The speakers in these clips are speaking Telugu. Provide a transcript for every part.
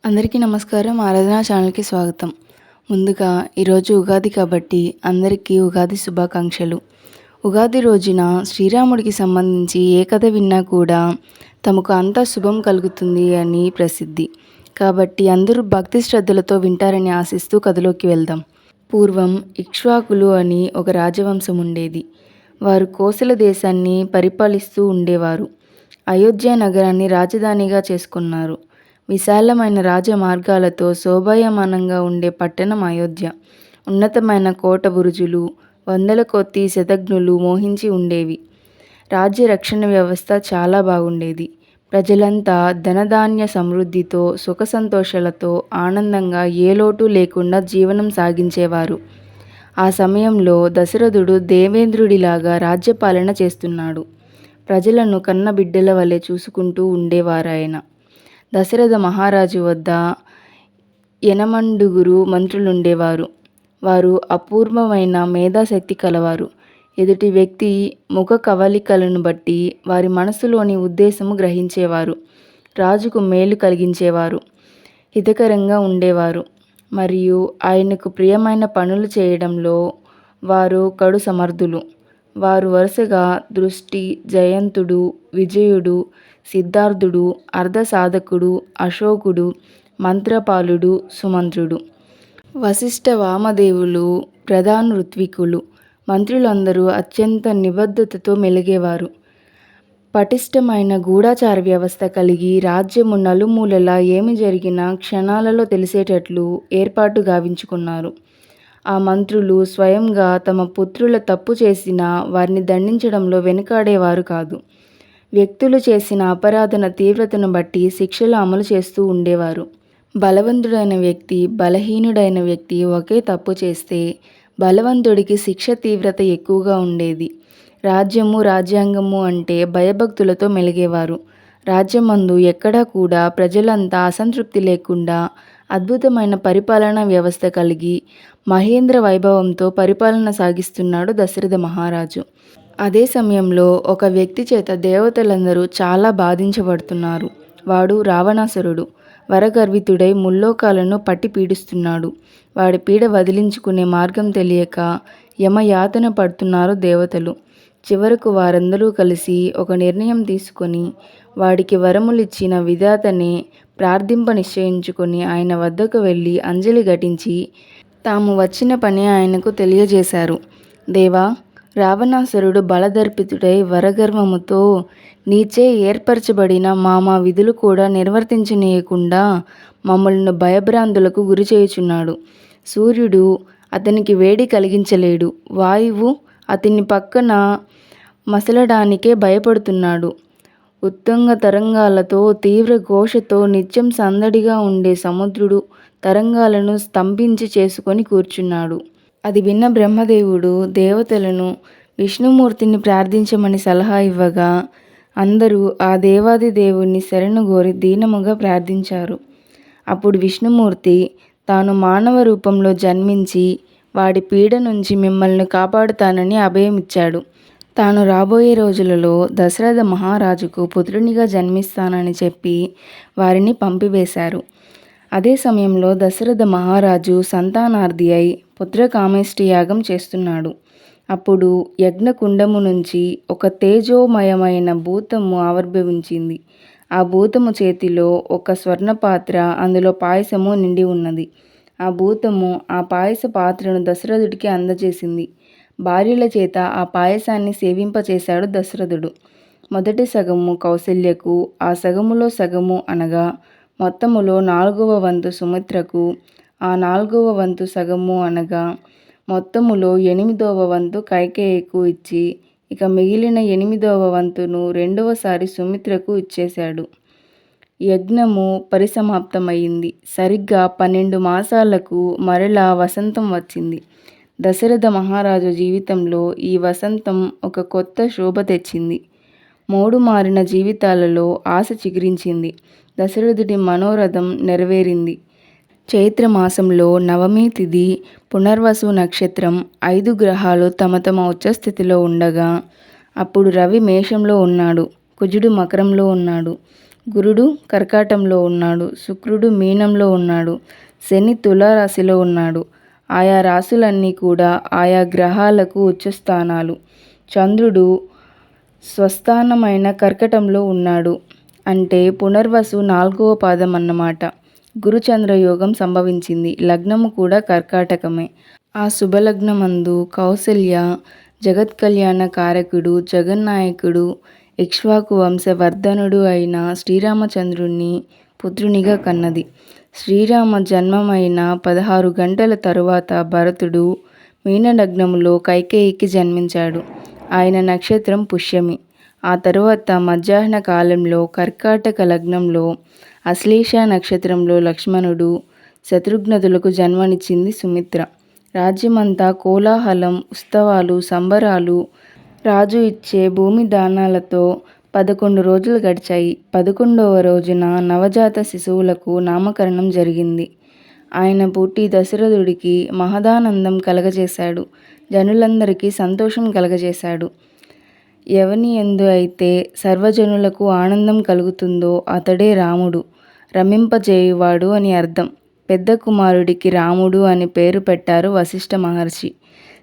అందరికీ నమస్కారం. ఆరాధన ఛానల్‌కి స్వాగతం. ముందుగా ఈరోజు ఉగాది కాబట్టి అందరికీ ఉగాది శుభాకాంక్షలు. ఉగాది రోజున శ్రీరాముడికి సంబంధించి ఏ కథ విన్నా కూడా తమకు అంతా శుభం కలుగుతుంది అని ప్రసిద్ధి. కాబట్టి అందరూ భక్తి శ్రద్ధలతో వింటారని ఆశిస్తూ కథలోకి వెళ్దాం. పూర్వం ఇక్ష్వాకులు అని ఒక రాజవంశం ఉండేది. వారు కోసల దేశాన్ని పరిపాలిస్తూ ఉండేవారు. అయోధ్య నగరాన్ని రాజధానిగా చేసుకున్నారు. విశాలమైన రాజమార్గాలతో శోభాయమానంగా ఉండే పట్టణం అయోధ్య. ఉన్నతమైన కోట బురుజులు, వందల కొద్దీ శతఘ్నులు మోహించి ఉండేవి. రాజ్య రక్షణ వ్యవస్థ చాలా బాగుండేది. ప్రజలంతా ధనధాన్య సమృద్ధితో, సుఖ సంతోషాలతో ఆనందంగా ఏ లోటు లేకుండా జీవనం సాగించేవారు. ఆ సమయంలో దశరథుడు దేవేంద్రుడిలాగా రాజ్యపాలన చేస్తున్నాడు. ప్రజలను కన్న బిడ్డల వలె చూసుకుంటూ ఉండేవారాయన. దశరథ మహారాజు వద్ద 8 మంత్రులుండేవారు. వారు అపూర్వమైన మేధాశక్తి కలవారు. ఎదుటి వ్యక్తి ముఖ కవళికలను బట్టి వారి మనసులోని ఉద్దేశము గ్రహించేవారు. రాజుకు మేలు కలిగించేవారు, హితకరంగా ఉండేవారు మరియు ఆయనకు ప్రియమైన పనులు చేయడంలో వారు కడు సమర్థులు. వారు వరుసగా దృష్టి, జయంతుడు, విజయుడు, సిద్ధార్థుడు, అర్ధసాధకుడు, అశోకుడు, మంత్రపాలుడు, సుమంత్రుడు, వశిష్ఠ వామదేవులు ప్రధాన ఋత్వికులు. మంత్రులందరూ అత్యంత నిబద్ధతతో మెలిగేవారు. పటిష్టమైన గూఢాచార వ్యవస్థ కలిగి రాజ్యము నలుమూలలా ఏమి జరిగినా క్షణాలలో తెలిసేటట్లు ఏర్పాటు గావించుకున్నారు. ఆ మంత్రులు స్వయంగా తమ పుత్రుల తప్పు చేసినా వారిని దండించడంలో వెనుకాడేవారు కాదు. వ్యక్తులు చేసిన అపరాధన తీవ్రతను బట్టి శిక్షలు అమలు చేస్తూ ఉండేవారు. బలవంతుడైన వ్యక్తి, బలహీనుడైన వ్యక్తి ఒకే తప్పు చేస్తే బలవంతుడికి శిక్ష తీవ్రత ఎక్కువగా ఉండేది. రాజ్యము, రాజ్యాంగము అంటే భయభక్తులతో మెలిగేవారు. రాజ్యమందు ఎక్కడా కూడా ప్రజలంతా అసంతృప్తి లేకుండా అద్భుతమైన పరిపాలనా వ్యవస్థ కలిగి మహేంద్ర వైభవంతో పరిపాలన సాగిస్తున్నాడు దశరథ మహారాజు. అదే సమయంలో ఒక వ్యక్తి చేత దేవతలందరూ చాలా బాధించబడుతున్నారు. వాడు రావణాసురుడు. వరగర్వితుడై ముల్లోకాలను పట్టి పీడిస్తున్నాడు. వాడి పీడ వదిలించుకునే మార్గం తెలియక యమయాతన పడుతున్నారు దేవతలు. చివరకు వారందరూ కలిసి ఒక నిర్ణయం తీసుకొని వాడికి వరములిచ్చిన విధాతనే ప్రార్థింప నిశ్చయించుకొని ఆయన వద్దకు వెళ్ళి అంజలి ఘటించి తాము వచ్చిన పని ఆయనకు తెలియజేశారు. దేవా, రావణాసురుడు బలదర్పితుడై వరగర్వముతో నీచే ఏర్పరచబడిన మా విధులు కూడా నిర్వర్తించనీయకుండా మమ్మల్ని భయభ్రాంతులకు గురి చేయుచున్నాడు. సూర్యుడు అతనికి వేడి కలిగించలేడు. వాయువు అతని పక్కన మసలడానికే భయపడుతున్నాడు. ఉత్తుంగ తరంగాలతో తీవ్ర ఘోషతో నిత్యం సందడిగా ఉండే సముద్రుడు తరంగాలను స్తంభించి చేసుకొని కూర్చున్నాడు. అది విన్న బ్రహ్మదేవుడు దేవతలను విష్ణుమూర్తిని ప్రార్థించమని సలహా ఇవ్వగా అందరూ ఆ దేవాది దేవుణ్ణి శరణుగోరి దీనముగా ప్రార్థించారు. అప్పుడు విష్ణుమూర్తి తాను మానవ రూపంలో జన్మించి వాడి పీడ నుంచి మిమ్మల్ని కాపాడుతానని అభయమిచ్చాడు. తాను రాబోయే రోజులలో దశరథ మహారాజుకు పుత్రునిగా జన్మిస్తానని చెప్పి వారిని పంపివేశారు. అదే సమయంలో దశరథ మహారాజు సంతానార్థి అయి పుత్రకామేష్టి యాగం చేస్తున్నాడు. అప్పుడు యజ్ఞకుండము నుంచి ఒక తేజోమయమైన భూతము ఆవిర్భవించింది. ఆ భూతము చేతిలో ఒక స్వర్ణపాత్ర, అందులో పాయసము నిండి ఉన్నది. ఆ భూతము ఆ పాయస పాత్రను దశరథుడికి అందజేసింది. భార్యల చేత ఆ పాయసాన్ని సేవింపచేశాడు దశరథుడు. మొదటి సగము కౌసల్యకు, ఆ సగములో సగము అనగా మొత్తములో 4వ వంతు సుమిత్రకు, ఆ 4వ వంతు సగము అనగా మొత్తములో 8వ వంతు కైకేయికు ఇచ్చి ఇక మిగిలిన 8వ వంతును రెండవసారి సుమిత్రకు ఇచ్చేశాడు. యజ్ఞము పరిసమాప్తమైంది. సరిగ్గా 12 మాసాలకు మరలా వసంతం వచ్చింది. దశరథ మహారాజు జీవితంలో ఈ వసంతం ఒక కొత్త శోభ తెచ్చింది. మోడు మారిన జీవితాలలో ఆశ చిగురించింది. దశరథుడి మనోరథం నెరవేరింది. చైత్రమాసంలో నవమి తిథి, పునర్వసు నక్షత్రం, 5 గ్రహాలు తమ తమ ఉచ్చస్థితిలో ఉండగా అప్పుడు రవి మేషంలో ఉన్నాడు, కుజుడు మకరంలో ఉన్నాడు. గురుడు కర్కాటంలో ఉన్నాడు, శుక్రుడు మీనంలో ఉన్నాడు, శని తులారాశిలో ఉన్నాడు. ఆయా రాశులన్నీ కూడా ఆయా గ్రహాలకు ఉచ్చస్థానాలు. చంద్రుడు స్వస్థానమైన కర్కటంలో ఉన్నాడు అంటే పునర్వసు 4వ పాదం అన్నమాట. గురుచంద్ర యోగం సంభవించింది. లగ్నము కూడా కర్కాటకమే. ఆ శుభలగ్నమందు కౌసల్య జగత్కళ్యాణ కారకుడు, జగన్నాయకుడు, ఇక్ష్వాకు వంశవర్ధనుడు అయిన శ్రీరామచంద్రుణ్ణి పుత్రునిగా కన్నది. శ్రీరామ జన్మమైన 16 గంటల తరువాత భరతుడు మీనలగ్నములో కైకేయికి జన్మించాడు. ఆయన నక్షత్రం పుష్యమి. ఆ తరువాత మధ్యాహ్న కాలంలో కర్కాటక లగ్నంలో అశ్లేష నక్షత్రంలో లక్ష్మణుడు, శత్రుఘ్నదులకు జన్మనిచ్చింది సుమిత్ర. రాజ్యమంతా కోలాహలం, ఉత్సవాలు, సంబరాలు, రాజు ఇచ్చే భూమి దానాలతో 11 రోజులు గడిచాయి. 11వ రోజున నవజాత శిశువులకు నామకరణం జరిగింది. ఆయన పుట్టి దశరథుడికి మహదానందం కలగజేశాడు. జనులందరికీ సంతోషం కలగజేశాడు. ఎవని యందు అయితే సర్వజనులకు ఆనందం కలుగుతుందో అతడే రాముడు, రమింపజేయువాడు అని అర్థం. పెద్ద కుమారుడికి రాముడు అని పేరు పెట్టారు వశిష్ఠ మహర్షి.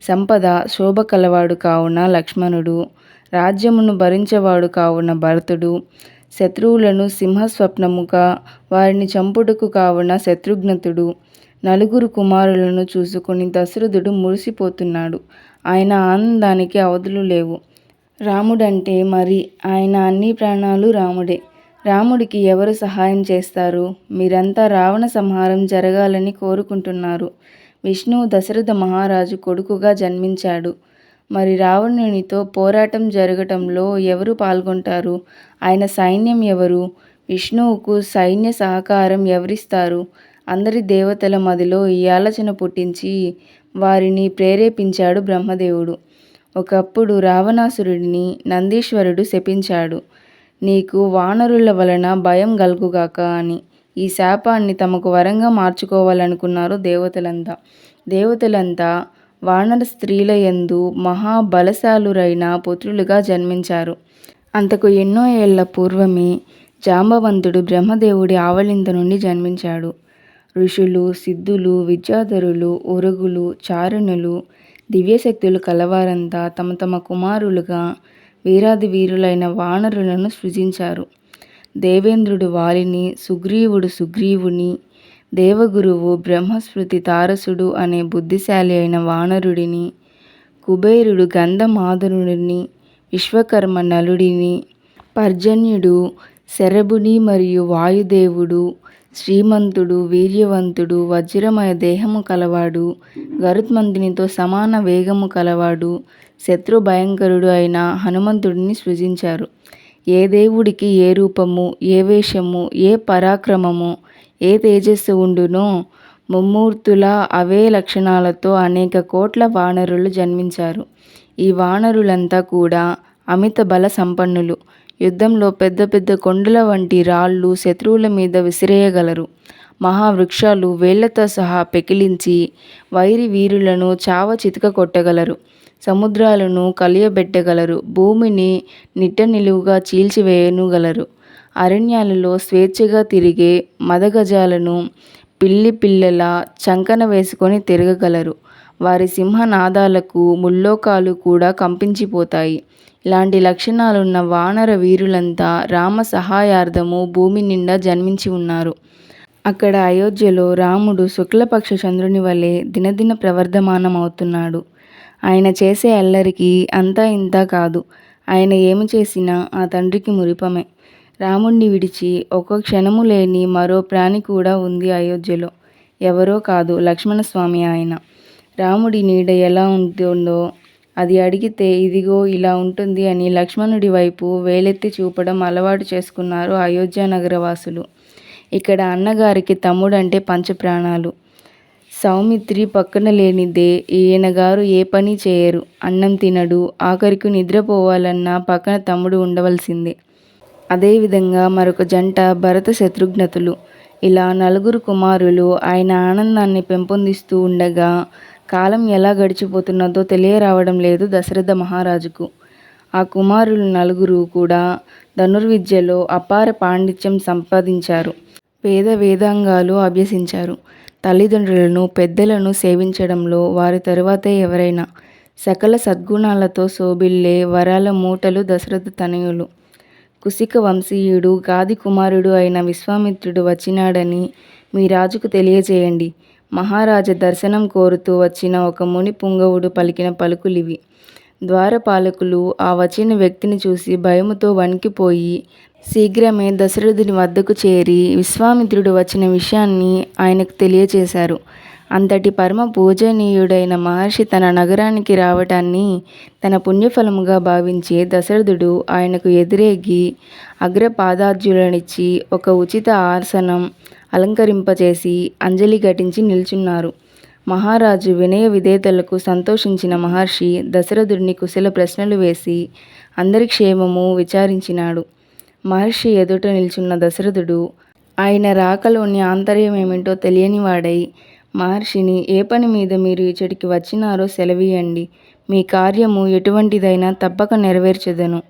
సంపద శోభ కలవాడు కావున లక్ష్మణుడు, రాజ్యమును భరించేవాడు కావున భరతుడు, శత్రువులను సింహస్వప్నముగా వారిని చంపుటకు కావున శత్రుఘ్నతుడు. నలుగురు కుమారులను చూసుకుని దశరథుడు మురిసిపోతున్నాడు. ఆయన ఆనందానికి అవధులు లేవు. రాముడంటే మరి ఆయన అన్ని ప్రాణాలు రాముడే. రాముడికి ఎవరు సహాయం చేస్తారు? మీరంతా రావణ సంహారం జరగాలని కోరుకుంటున్నారు. విష్ణువు దశరథ మహారాజు కొడుకుగా జన్మించాడు. మరి రావణునితో పోరాటం జరగటంలో ఎవరు పాల్గొంటారు? ఆయన సైన్యం ఎవరు? విష్ణువుకు సైన్య సహకారం ఎవరిస్తారు? అందరి దేవతల మదిలో ఈ ఆలోచన పుట్టించి వారిని ప్రేరేపించాడు బ్రహ్మదేవుడు. ఒకప్పుడు రావణాసురుడిని నందీశ్వరుడు శపించాడు. నీకు వానరుల వలన భయం గల్గుగాక అని. ఈ శాపాన్ని తమకు వరంగా మార్చుకోవాలనుకున్నారు దేవతలంతా. దేవతలంతా వానర స్త్రీల యందు మహాబలశాలురైన పుత్రులుగా జన్మించారు. అంతకు ఎన్నో ఏళ్ల పూర్వమే జాంబవంతుడు బ్రహ్మదేవుడి ఆవలింత నుండి జన్మించాడు. ఋషులు, సిద్ధులు, విద్యాధరులు, ఉరగులు, చారణులు, దివ్యశక్తులు కలవారంతా తమ తమ కుమారులుగా వీరాది వీరులైన వానరులను సృజించారు. దేవేంద్రుడు వాలిని, సుగ్రీవుడు సుగ్రీవుని, దేవగురువు బ్రహ్మస్మృతి తారసుడు అనే బుద్ధిశాలి అయిన వానరుడిని, కుబేరుడు గంధమాదనుడిని, విశ్వకర్మ నలుడిని, పర్జన్యుడు శరభుని మరియు వాయుదేవుడు, శ్రీమంతుడు, వీర్యవంతుడు, వజ్రమయ దేహము కలవాడు, గరుత్మంతునితో సమాన వేగము కలవాడు, శత్రు భయంకరుడు అయిన హనుమంతుడిని సృజించారు. ఏ దేవుడికి ఏ రూపము, ఏ వేషము, ఏ పరాక్రమము, ఏ తేజస్సు ఉండునో ముమ్మూర్తుల అవే లక్షణాలతో అనేక కోట్ల వానరులు జన్మించారు. ఈ వానరులంతా కూడా అమిత బల సంపన్నులు. యుద్ధంలో పెద్ద పెద్ద కొండల వంటి రాళ్ళు శత్రువుల మీద విసిరేయగలరు. మహావృక్షాలు వేళ్లతో సహా పెకిలించి వైరి వీరులను చావ చితక కొట్టగలరు. సముద్రాలను కలియబెట్టగలరు. భూమిని నిట్ట నిలువుగా చీల్చివేయనుగలరు. అరణ్యాలలో స్వేచ్ఛగా తిరిగే మదగజాలను పిల్లి పిల్లల చంకన వేసుకొని తిరగగలరు. వారి సింహనాదాలకు ముల్లోకాలు కూడా కంపించిపోతాయి. ఇలాంటి లక్షణాలున్న వానర వీరులంతా రామ సహాయార్థము భూమి నిండా జన్మించి ఉన్నారు. అక్కడ అయోధ్యలో రాముడు శుక్లపక్ష చంద్రుని వలె దినదిన ప్రవర్ధమానమవుతున్నాడు. ఆయన చేసే అల్లరికి అంతా ఇంతా కాదు. ఆయన ఏమి చేసినా ఆ తండ్రికి మురిపమే. రాముణ్ణి విడిచి ఒక్క క్షణము లేని మరో ప్రాణి కూడా ఉంది అయోధ్యలో. ఎవరో కాదు, లక్ష్మణస్వామి ఆయన. రాముడి నీడ ఎలా ఉంటుందో అది అడిగితే ఇదిగో ఇలా ఉంటుంది అని లక్ష్మణుడి వైపు వేలెత్తి చూపడం అలవాటు చేసుకున్నారు అయోధ్య నగరవాసులు. ఇక్కడ అన్నగారికి తమ్ముడంటే పంచప్రాణాలు. సౌమిత్రి పక్కన లేనిదే ఈయనగారు ఏ పని చేయరు. అన్నం తినడు. ఆఖరికి నిద్రపోవాలన్నా పక్కన తమ్ముడు ఉండవలసిందే. అదేవిధంగా మరొక జంట భరత శత్రుఘ్నతులు. ఇలా నలుగురు కుమారులు ఆయన ఆనందాన్ని పెంపొందిస్తూ ఉండగా కాలం ఎలా గడిచిపోతున్నదో తెలియరావడం లేదు దశరథ మహారాజుకు. ఆ కుమారులు నలుగురు కూడా ధనుర్విద్యలో అపార పాండిత్యం సంపాదించారు. వేదాంగాలు అభ్యసించారు. తల్లిదండ్రులను, పెద్దలను సేవించడంలో వారి తరువాతే ఎవరైనా. సకల సద్గుణాలతో శోభిల్లే వరాల మూటలు దశరథ తనయులు. కుశిక వంశీయుడు గాది కుమారుడు అయిన విశ్వామిత్రుడు వచ్చినాడని మీ రాజుకు తెలియజేయండి. మహారాజ దర్శనం కోరుతూ వచ్చిన ఒక ముని పుంగవుడు పలికిన పలుకులివి. ద్వారపాలకులు ఆ వచ్చిన వ్యక్తిని చూసి భయముతో వణికిపోయి శీఘ్రమే దశరథుని వద్దకు చేరి విశ్వామిత్రుడు వచ్చిన విషయాన్ని ఆయనకు తెలియచేశారు. అంతటి పరమ పూజనీయుడైన మహర్షి తన నగరానికి రావటాన్ని తన పుణ్యఫలముగా భావించి దశరథుడు ఆయనకు ఎదురేగి అగ్రపాదార్జులనిచ్చి ఒక ఉచిత ఆసనం అలంకరింపచేసి అంజలి ఘటించి నిల్చున్నారు. మహారాజు వినయ విధేయతలకు సంతోషించిన మహర్షి దశరథుడిని కుశల ప్రశ్నలు వేసి అందరి క్షేమము విచారించినాడు. మహర్షి ఎదుట నిల్చున్న దశరథుడు ఆయన రాకలోని ఆంతర్యం ఏమిటో తెలియనివాడై మహర్షిని, ఏ పని మీద మీరు ఇచ్చటికి వచ్చినారో సెలవీయండి. మీ కార్యము ఎటువంటిదైనా తప్పక నెరవేర్చెదను.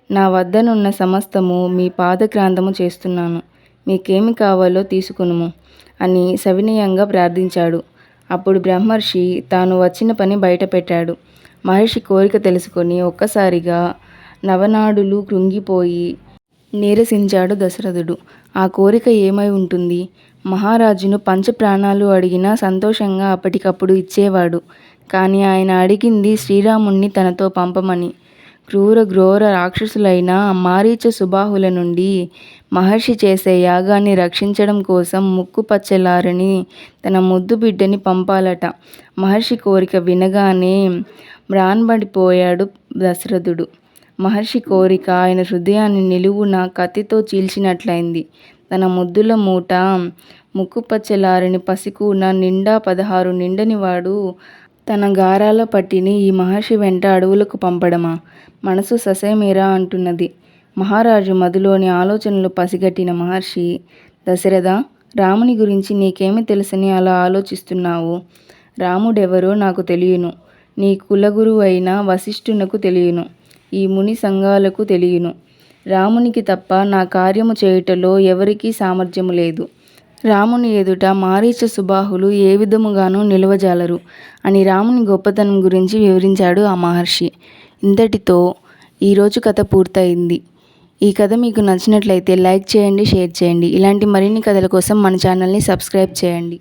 నా వద్దనున్న సమస్తము మీ పాదక్రాంతము చేస్తున్నాను. మీకేమి కావాలో తీసుకునుము అని సవినయంగా ప్రార్థించాడు. అప్పుడు బ్రహ్మర్షి తాను వచ్చిన పని బయటపెట్టాడు. మహర్షి కోరిక తెలుసుకొని ఒక్కసారిగా నవనాడులు కృంగిపోయి నీరసించాడు దశరథుడు. ఆ కోరిక ఏమై ఉంటుంది? మహారాజును పంచప్రాణాలు అడిగినా సంతోషంగా అప్పటికప్పుడు ఇచ్చేవాడు. కానీ ఆయన అడిగింది శ్రీరాముణ్ణి తనతో పంపమని. క్రూర ఘోర రాక్షసులైన మారీచ సుబాహుల నుండి మహర్షి చేసే యాగాన్ని రక్షించడం కోసం ముక్కుపచ్చలారని తన ముద్దు బిడ్డని పంపాలట. మహర్షి కోరిక వినగానే మ్రాన్బడిపోయాడు దశరథుడు. మహర్షి కోరిక ఆయన హృదయాన్ని నిలువున కత్తితో చీల్చినట్లయింది. తన ముద్దుల మూట ముక్కుపచ్చలారని పసికూన నిండా 16 నిండనివాడు తన గారాల పట్టిని ఈ మహర్షి వెంట అడవులకు పంపడమా? మనసు ససేమిరా అంటున్నది. మహారాజు మదిలోని ఆలోచనలు పసిగట్టిన మహర్షి, దశరథ, రాముని గురించి నీకేమి తెలుసని అలా ఆలోచిస్తున్నావు? రాముడెవరో నాకు తెలియను. నీ కులగురువు అయిన వశిష్ఠునకు తెలియను. ఈ ముని సంఘాలకు తెలియను. రామునికి తప్ప నా కార్యము చేయుటలో ఎవరికీ సామర్థ్యము లేదు. రాముని ఎదుట మారీచ సుబాహులు ఏ విధముగానూ నిలవజాలరు అని రాముని గొప్పతనం గురించి వివరించాడు ఆ మహర్షి. ఇంతటితో ఈరోజు కథ పూర్తయింది. ఈ కథ మీకు నచ్చినట్లయితే లైక్ చేయండి, షేర్ చేయండి. ఇలాంటి మరిన్ని కథల కోసం మన ఛానల్ని సబ్స్క్రైబ్ చేయండి.